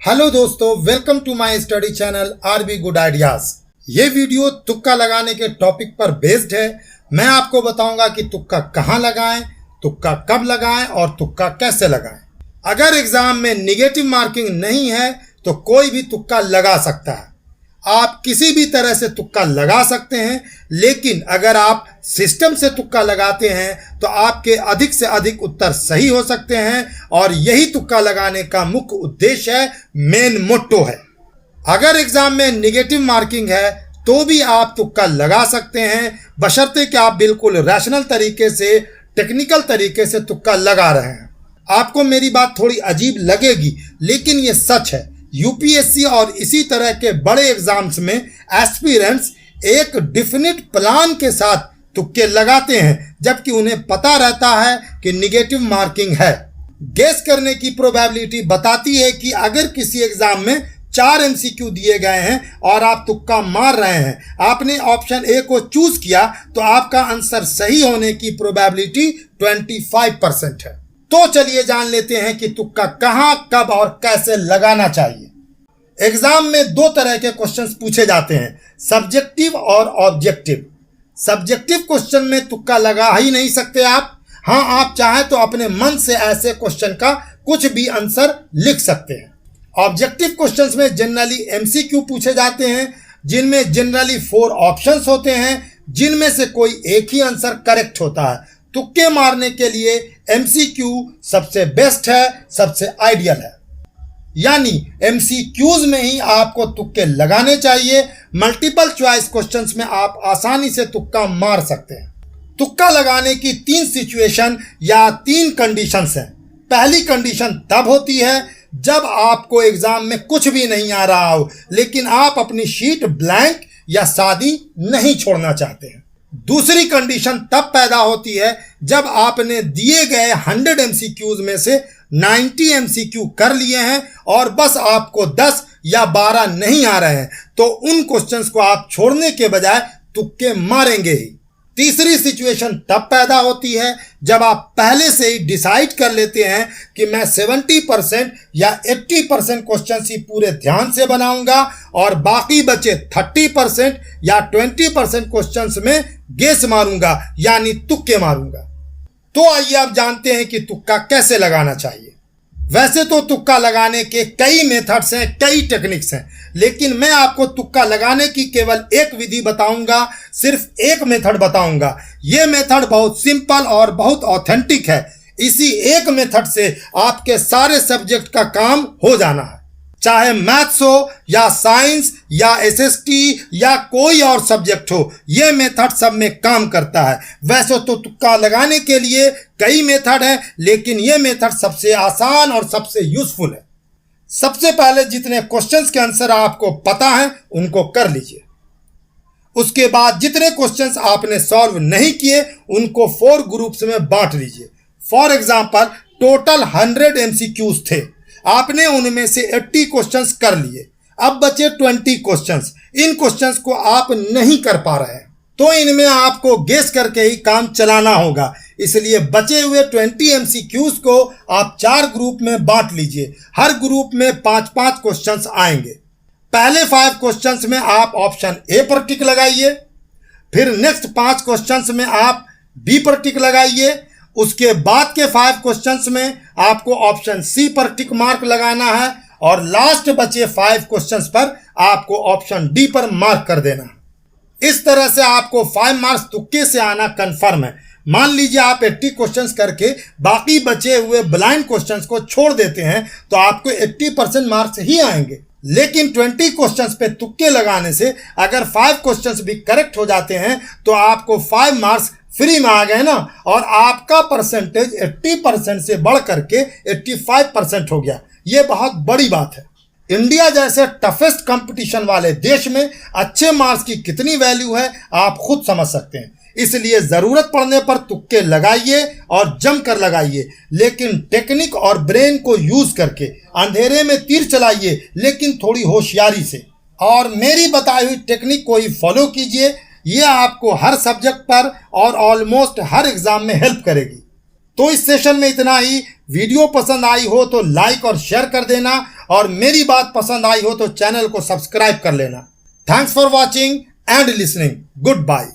Hello दोस्तों, welcome to my study channel RB good ideas. ये video तुक्का लगाने के टॉपिक पर बेस्ड है। मैं आपको बताऊंगा कि तुक्का कहाँ लगाएं, तुक्का कब लगाएं और तुक्का कैसे लगाएं। अगर एग्जाम में निगेटिव मार्किंग नहीं है तो कोई भी तुक्का लगा सकता है। आप किसी भी तरह से तुक्का लगा सकते हैं, लेकिन अगर आप सिस्टम से तुक्का लगाते हैं तो आपके अधिक से अधिक उत्तर सही हो सकते हैं और यही तुक्का लगाने का मुख्य उद्देश्य है, मेन मोट्टो है। अगर एग्जाम में निगेटिव मार्किंग है तो भी आप तुक्का लगा सकते हैं, बशर्ते कि आप बिल्कुल रैशनल तरीके से, टेक्निकल तरीके से तुक्का लगा रहे हैं। आपको मेरी बात थोड़ी अजीब लगेगी, लेकिन ये सच है। यूपीएससी और इसी तरह के बड़े एग्जाम्स में एस्पिरेंट्स एक डिफिनिट प्लान के साथ तुक्के लगाते हैं, जबकि उन्हें पता रहता है कि निगेटिव मार्किंग है। गेस करने की प्रोबेबिलिटी बताती है कि अगर किसी एग्जाम में 4 एमसीक्यू दिए गए हैं और आप तुक्का मार रहे हैं, आपने ऑप्शन ए को चूज किया, तो आपका आंसर सही होने की प्रोबेबिलिटी 25% है। तो चलिए जान लेते हैं कि तुक्का कहां, कब और कैसे लगाना चाहिए। एग्जाम में 2 तरह के क्वेश्चंस पूछे जाते हैं, सब्जेक्टिव और ऑब्जेक्टिव। सब्जेक्टिव क्वेश्चन में तुक्का लगा ही नहीं सकते आप। हाँ, आप चाहें तो अपने मन से ऐसे क्वेश्चन का कुछ भी आंसर लिख सकते हैं। ऑब्जेक्टिव क्वेश्चंस में जनरली एमसीक्यू पूछे जाते हैं, जिनमें जनरली 4 ऑप्शंस होते हैं, जिनमें से कोई एक ही आंसर करेक्ट होता है। तुक्के मारने के लिए एमसीक्यू सबसे बेस्ट है, सबसे आइडियल है। यानी एमसीक्यूज में ही आपको तुक्के लगाने चाहिए। मल्टीपल चॉइस क्वेश्चंस में आप आसानी से तुक्का मार सकते हैं। तुक्का लगाने की 3 सिचुएशन या 3 कंडीशंस हैं। पहली कंडीशन तब होती है जब आपको एग्जाम में कुछ भी नहीं आ रहा हो, लेकिन आप अपनी शीट ब्लैंक या सादी नहीं छोड़ना चाहते हैं। दूसरी कंडीशन तब पैदा होती है जब आपने दिए गए 100 एमसीक्यूज में से 90 एमसीक्यू कर लिए हैं और बस आपको 10 या 12 नहीं आ रहे हैं, तो उन क्वेश्चंस को आप छोड़ने के बजाय तुक्के मारेंगे ही। तीसरी सिचुएशन तब पैदा होती है जब आप पहले से ही डिसाइड कर लेते हैं कि मैं 70% या 80% क्वेश्चंस ही पूरे ध्यान से बनाऊंगा और बाकी बचे 30% या 20% क्वेश्चंस में गेस मारूंगा, यानी तुक्के मारूंगा। तो आइए आप जानते हैं कि तुक्का कैसे लगाना चाहिए। वैसे तो तुक्का लगाने के कई मेथड्स हैं, कई टेक्निक्स हैं, लेकिन मैं आपको तुक्का लगाने की केवल एक विधि बताऊंगा, सिर्फ एक मेथड बताऊंगा। यह मेथड बहुत सिंपल और बहुत ऑथेंटिक है। इसी एक मेथड से आपके सारे सब्जेक्ट का काम हो जाना है, चाहे मैथ्स हो या साइंस या एसएसटी या कोई और सब्जेक्ट हो। यह मेथड सब में काम करता है। वैसे तो तुक्का लगाने के लिए कई मेथड हैं, लेकिन यह मेथड सबसे आसान और सबसे यूजफुल है। सबसे पहले जितने क्वेश्चंस के आंसर आपको पता है उनको कर लीजिए। उसके बाद जितने क्वेश्चंस आपने सॉल्व नहीं किए उनको 4 ग्रुप्स में बांट लीजिए। फॉर एग्जांपल, टोटल 100 एमसीक्यूज थे, आपने उनमें से 80 क्वेश्चंस कर लिए, अब बचे 20 क्वेश्चंस। इन क्वेश्चंस को आप नहीं कर पा रहे हैं, तो इनमें आपको गेस करके ही काम चलाना होगा। इसलिए बचे हुए 20 एमसीक्यूज को आप 4 ग्रुप में बांट लीजिए। हर ग्रुप में 5-5 क्वेश्चंस आएंगे। पहले 5 क्वेश्चंस में आप ऑप्शन ए पर टिक लगाइए, फिर नेक्स्ट 5 क्वेश्चंस में आप बी पर टिक लगाइए। उसके बाद के 5 क्वेश्चंस में आपको ऑप्शन सी पर टिक मार्क लगाना है और लास्ट बचे 5 क्वेश्चंस पर आपको ऑप्शन डी पर मार्क कर देना है। इस तरह से आपको 5 मार्क्स तुक्के से आना कंफर्म है। मान लीजिए आप 80 क्वेश्चंस करके बाकी बचे हुए ब्लाइंड क्वेश्चंस को छोड़ देते हैं, तो आपको 80% मार्क्स ही आएंगे। लेकिन 20 क्वेश्चंस पे तुक्के लगाने से अगर 5 क्वेश्चंस भी करेक्ट हो जाते हैं तो आपको 5 मार्क्स फ्री में आ गए ना, और आपका परसेंटेज 80% से बढ़ करके 85% हो गया। ये बहुत बड़ी बात है। इंडिया जैसे टफेस्ट कंपटीशन वाले देश में अच्छे मार्क्स की कितनी वैल्यू है आप खुद समझ सकते हैं। इसलिए जरूरत पड़ने पर तुक्के लगाइए और जमकर लगाइए, लेकिन टेक्निक और ब्रेन को यूज करके। अंधेरे में तीर चलाइए, लेकिन थोड़ी होशियारी से, और मेरी बताई हुई टेक्निक को ही फॉलो कीजिए। यह आपको हर सब्जेक्ट पर और ऑलमोस्ट हर एग्जाम में हेल्प करेगी। तो इस सेशन में इतना ही। वीडियो पसंद आई हो तो लाइक और शेयर कर देना और मेरी बात पसंद आई हो तो चैनल को सब्सक्राइब कर लेना। Thanks for watching and listening. Good bye.